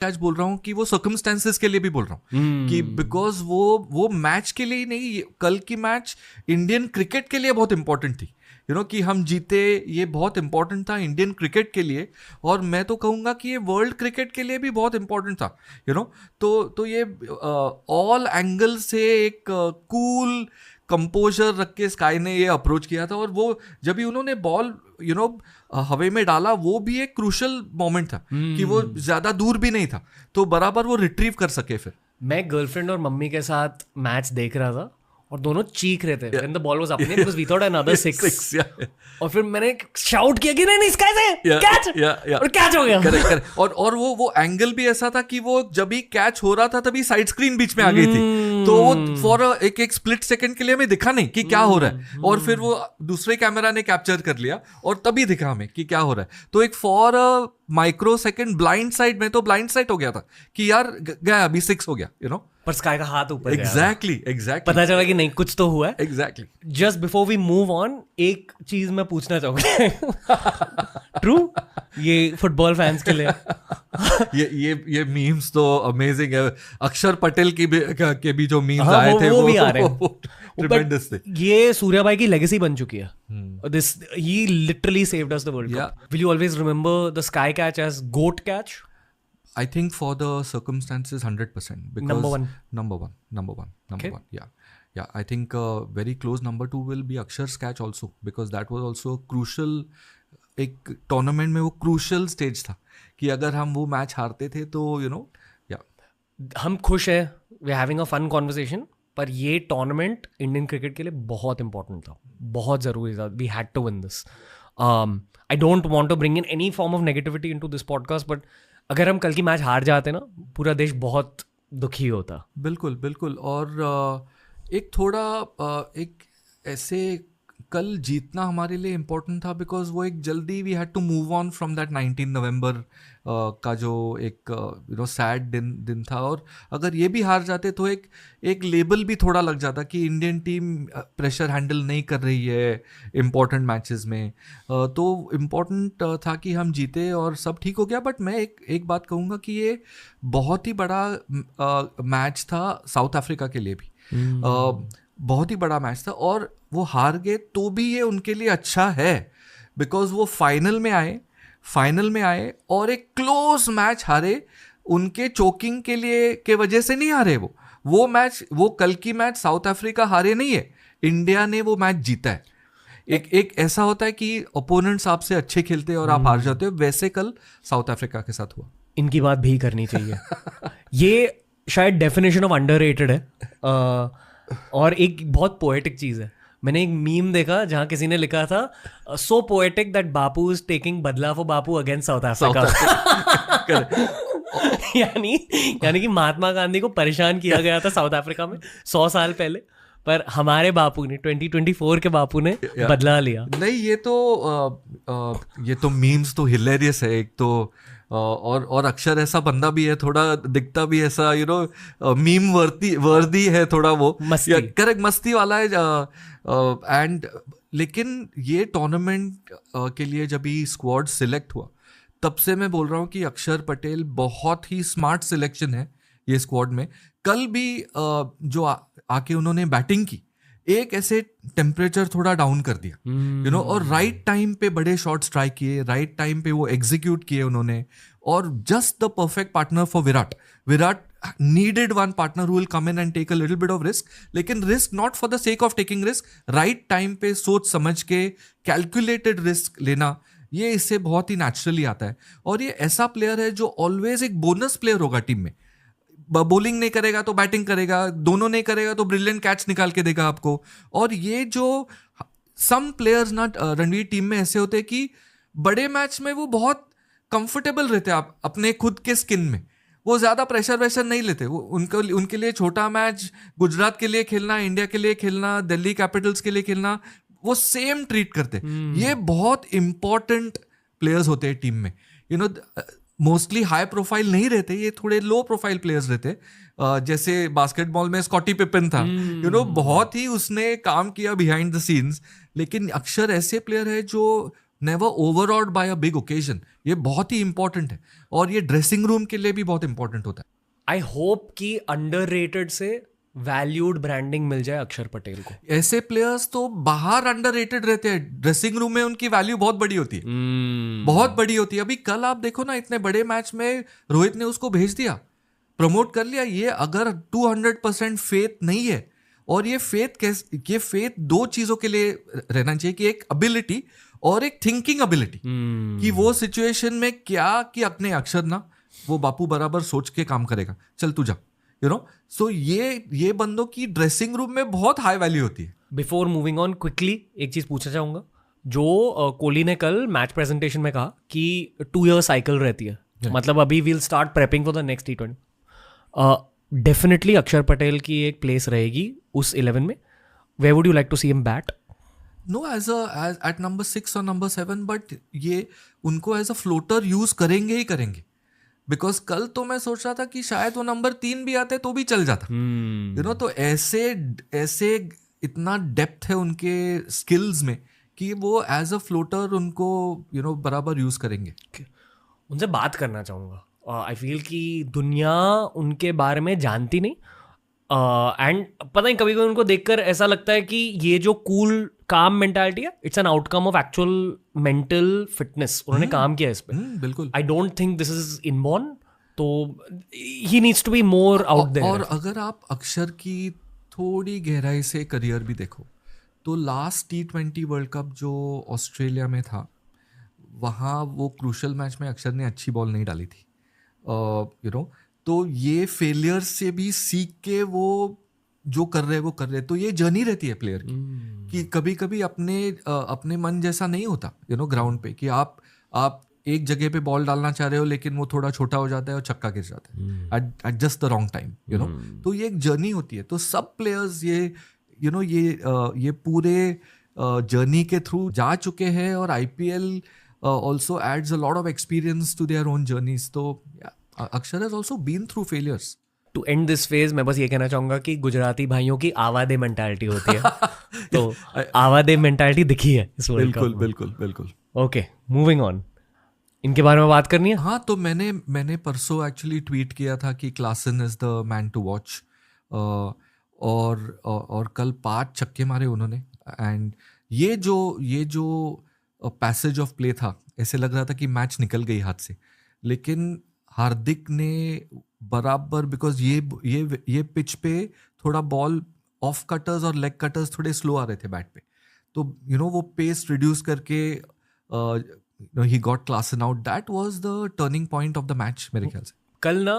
Catch बोल रहा हूँ कि वो सर्कमस्टेंसेस के लिए भी बोल रहा हूँ कि बिकॉज वो मैच के लिए ही नहीं, कल की मैच इंडियन क्रिकेट के लिए बहुत इंपॉर्टेंट थी, कि हम जीते, ये बहुत इंपॉर्टेंट था इंडियन क्रिकेट के लिए, और मैं तो कहूँगा कि ये वर्ल्ड क्रिकेट के लिए भी बहुत इंपॉर्टेंट था, तो ये ऑल एंगल से एक कूल कंपोजर रख के स्काई ने ये अप्रोच किया था, और वो जब भी उन्होंने बॉल हवा में डाला, वो भी एक क्रूशल मोमेंट था कि वो ज्यादा दूर भी नहीं था, तो बराबर वो रिट्रीव कर सके। फिर मैं गर्लफ्रेंड और मम्मी के साथ मैच देख रहा था और दोनों चीख रहे थे when the ball was up because we thought another six. और फिर मैंने शाउट किया कि नहीं स्काई से कैच, और कैच हो गया। करेक्ट। और वो एंगल भी ऐसा था कि वो जब भी कैच हो रहा था तभी साइड स्क्रीन बीच में आ गई थी, तो वो फॉर एक स्प्लिट सेकंड के लिए हमें दिखा नहीं कि क्या हो रहा है, और फिर वो दूसरे कैमरा ने कैप्चर कर लिया और तभी दिखा हमें कि क्या हो रहा है। तो एक for micro second blind side में तो ब्लाइंड साइड हो गया था कि यार गया, अभी 6 हो गया, पर स्काई का हाथ ऊपर एग्जैक्टली पता चला कि नहीं कुछ तो हुआ है। Exactly. Just before we move on, एक चीज मैं पूछना चाहूंगा ट्रू ये फुटबॉल फैंस के लिए ये मीम्स तो अमेजिंग है। अक्षर पटेल के भी जो मीम्स आए थे वो भी आ रहे हैं, ट्रिमेंडस थे। ये सूर्या भाई की लेगेसी बन चुकी है। This he literally saved us the World Cup. Will you always remember the Sky catch as GOAT catch? I think for the circumstances 100%, because number one. Yeah. I think very close number 2 will be Akshar's catch also, because that was also crucial, एक tournament में वो crucial stage था कि अगर हम वो match हारते थे तो हम खुश है, we are having a fun conversation, पर ये टूर्नामेंट इंडियन क्रिकेट के लिए बहुत इंपॉर्टेंट था, बहुत ज़रूरी था। We had to win this. I don't want to bring in any form of negativity into this podcast, but अगर हम कल की मैच हार जाते ना, पूरा देश बहुत दुखी होता। बिल्कुल। और एक थोड़ा एक ऐसे कल जीतना हमारे लिए इम्पोर्टेंट था, बिकॉज वो एक जल्दी we had to move on from that 19 November का जो एक सैड दिन था, और अगर ये भी हार जाते तो एक लेबल भी थोड़ा लग जाता कि इंडियन टीम प्रेशर हैंडल नहीं कर रही है इम्पोर्टेंट मैचेस में। तो इम्पोर्टेंट था कि हम जीते और सब ठीक हो गया। बट मैं एक बात कहूँगा कि ये बहुत ही बड़ा मैच था साउथ अफ्रीका के लिए भी, बहुत ही बड़ा मैच था, और वो हार गए तो भी ये उनके लिए अच्छा है, बिकॉज वो फाइनल में आए और एक क्लोज मैच हारे। उनके चोकिंग के वजह से नहीं हारे वो कल की मैच साउथ अफ्रीका हारे नहीं है, इंडिया ने वो मैच जीता है। एक ऐसा होता है कि ओपोनेंट्स आपसे अच्छे खेलते हैं और आप हार जाते हो, वैसे कल साउथ अफ्रीका के साथ हुआ। इनकी बात भी करनी चाहिए। ये शायद डेफिनेशन ऑफ अंडररेटेड है, और एक बहुत पोएटिक चीज़ है। मैंने एक मीम देखा जहाँ किसी ने लिखा था, so poetic that Bapu is taking बदला for Bapu against South Africa. यानी कि महात्मा गांधी को परेशान किया गया था साउथ अफ्रीका में 100 साल पहले, पर हमारे बापू ने 2024 के बापू ने बदला लिया। नहीं, ये तो मीम्स तो हिलेरियस है एक तो, और अक्षर ऐसा बंदा भी है, थोड़ा दिखता भी ऐसा मीम वर्दी है थोड़ा, वो करेक्ट मस्ती वाला है। एंड लेकिन ये टूर्नामेंट के लिए जब ही स्क्वाड सिलेक्ट हुआ, तब से मैं बोल रहा हूँ कि अक्षर पटेल बहुत ही स्मार्ट सिलेक्शन है ये स्क्वाड में। कल भी जो आके उन्होंने बैटिंग की, एक ऐसे टेम्परेचर थोड़ा डाउन कर दिया, और राइट टाइम पे बड़े शॉट्स ट्राई किए, राइट टाइम पे वो एग्जीक्यूट किए उन्होंने, और just the perfect partner for Virat needed one partner who will come in and take a little bit of risk, लेकिन risk not for the sake of taking risk, right time पे सोच समझ के calculated risk लेना, ये इससे बहुत ही naturally आता है। और ये ऐसा प्लेयर है जो ऑलवेज एक बोनस प्लेयर होगा टीम में, बॉलिंग नहीं करेगा तो बैटिंग करेगा, दोनों नहीं करेगा तो ब्रिलियंट कैच निकाल के देगा आपको। और ये जो सम प्लेयर्स ना रणवीर टीम में ऐसे होते हैं कि बड़े मैच में वो बहुत कंफर्टेबल रहते हैं आप अपने खुद के स्किन में, वो ज्यादा प्रेशर वेशर नहीं लेते। वो उनके लिए छोटा मैच, गुजरात के लिए खेलना, इंडिया के लिए खेलना, दिल्ली कैपिटल्स के लिए खेलना, वो सेम ट्रीट करते। ये बहुत इंपॉर्टेंट प्लेयर्स होते हैं टीम में, मोस्टली हाई प्रोफाइल नहीं रहते, ये थोड़े लो प्रोफाइल प्लेयर्स रहते। जैसे बास्केटबॉल में स्कॉटी पिपिन था, बहुत ही उसने काम किया बिहाइंड द सीन्स, लेकिन अक्षर ऐसे प्लेयर है जो never overawed by a big occasion. ये बहुत ही इंपॉर्टेंट है और ये ड्रेसिंग रूम के लिए भी बहुत इंपॉर्टेंट होता है। आई होप कि अंडररेटेड से वैल्यूड ब्रांडिंग मिल जाए अक्षर पटेल को। ऐसे प्लेयर्स तो बाहर अंडररेटेड रहते हैं, ड्रेसिंग रूम में उनकी वैल्यू बहुत बड़ी होती है, बहुत बड़ी होती है। अभी कल आप देखो ना, इतने बड़े मैच में रोहित ने उसको भेज दिया, प्रमोट कर लिया। ये अगर 200% फेथ नहीं है, और ये फेथ दो चीजों के लिए रहना चाहिए, कि एक एबिलिटी और एक थिंकिंग एबिलिटी, कि वो सिचुएशन में क्या, कि अपने अक्षर ना वो बापू बराबर सोच के काम करेगा, चल तू जा, यू नो। सो ये बंदों की ड्रेसिंग रूम में बहुत हाई वैल्यू होती है। बिफोर मूविंग ऑन क्विकली एक चीज पूछना चाहूंगा, जो कोहली ने कल मैच प्रेजेंटेशन में कहा कि 2 year साइकिल रहती है, मतलब अभी we'll start prepping for the next T20। Definitely Akshar Patel की एक प्लेस रहेगी उस 11 में। Where would you like to see him bat? No as at number 6 और नंबर 7, बट ये उनको एज अ फ्लोटर यूज करेंगे ही करेंगे। बिकॉज कल तो मैं सोच रहा था कि शायद वो नंबर 3 भी आते तो भी चल जाता, यू नो। तो ऐसे इतना डेप्थ है उनके स्किल्स में कि वो एज अ फ्लोटर उनको, यू नो, बराबर यूज करेंगे। उनसे बात करना चाहूँगा। आई फील कि दुनिया उनके बारे में जानती नहीं, एंड पता नहीं, कभी कभी उनको देखकर ऐसा लगता है कि ये जो कूल काम मेंटालिटी है, it's an outcome of actual mental fitness. उन्होंने काम किया इस पे। बिल्कुल। I don't think this is inborn, तो he needs to be more out there. और अगर आप अक्षर की थोड़ी गहराई से करियर भी देखो, तो लास्ट T20 वर्ल्ड कप जो ऑस्ट्रेलिया में था, वहाँ वो क्रूशल मैच में अक्षर ने अच्छी बॉल नहीं डाली थी, यू नो। तो ये फेलियर से भी सीख के वो जो कर रहे हैं वो कर रहे हैं। तो ये जर्नी रहती है प्लेयर की, कि कभी कभी अपने मन जैसा नहीं होता, यू नो, ग्राउंड पे, कि आप एक जगह पे बॉल डालना चाह रहे हो लेकिन वो थोड़ा छोटा हो जाता है और छक्का गिर जाता है at just the wrong time, you know. तो ये एक जर्नी होती है। तो सब प्लेयर्स ये, यू नो, ये पूरे जर्नी के थ्रू जा चुके हैं, और IPL also adds a lot of experience to their own journeys. तो अक्षर has also been through failures. To end this phase मैं बस ये कहना चाहूंगा कि गुजराती भाइयों की आवादे मेंटालिटी होती है। तो आवादे मेंटालिटी दिखी है इस वर्ल्ड कप में। बिल्कुल। Okay, moving on. इनके बारे में बात करनी है। हाँ, तो मैंने परसों एक्चुअली ट्वीट किया था कि Klaasen is the man to watch, और कल 5 छक्के मारे उन्होंने। एंड ये जो पैसेज ऑफ प्ले था, ऐसे लग रहा था कि मैच निकल गई हाथ से, लेकिन हार्दिक ने बराबर, बिकॉज ये पिच पे थोड़ा बॉल ऑफ कटर्स और लेग कटर्स थोड़े स्लो आ रहे थे बैट पे, तो यू नो वो पेस रिड्यूस करके he got Klaasen out. That was the turning point of the match मेरे ख्याल से। कल ना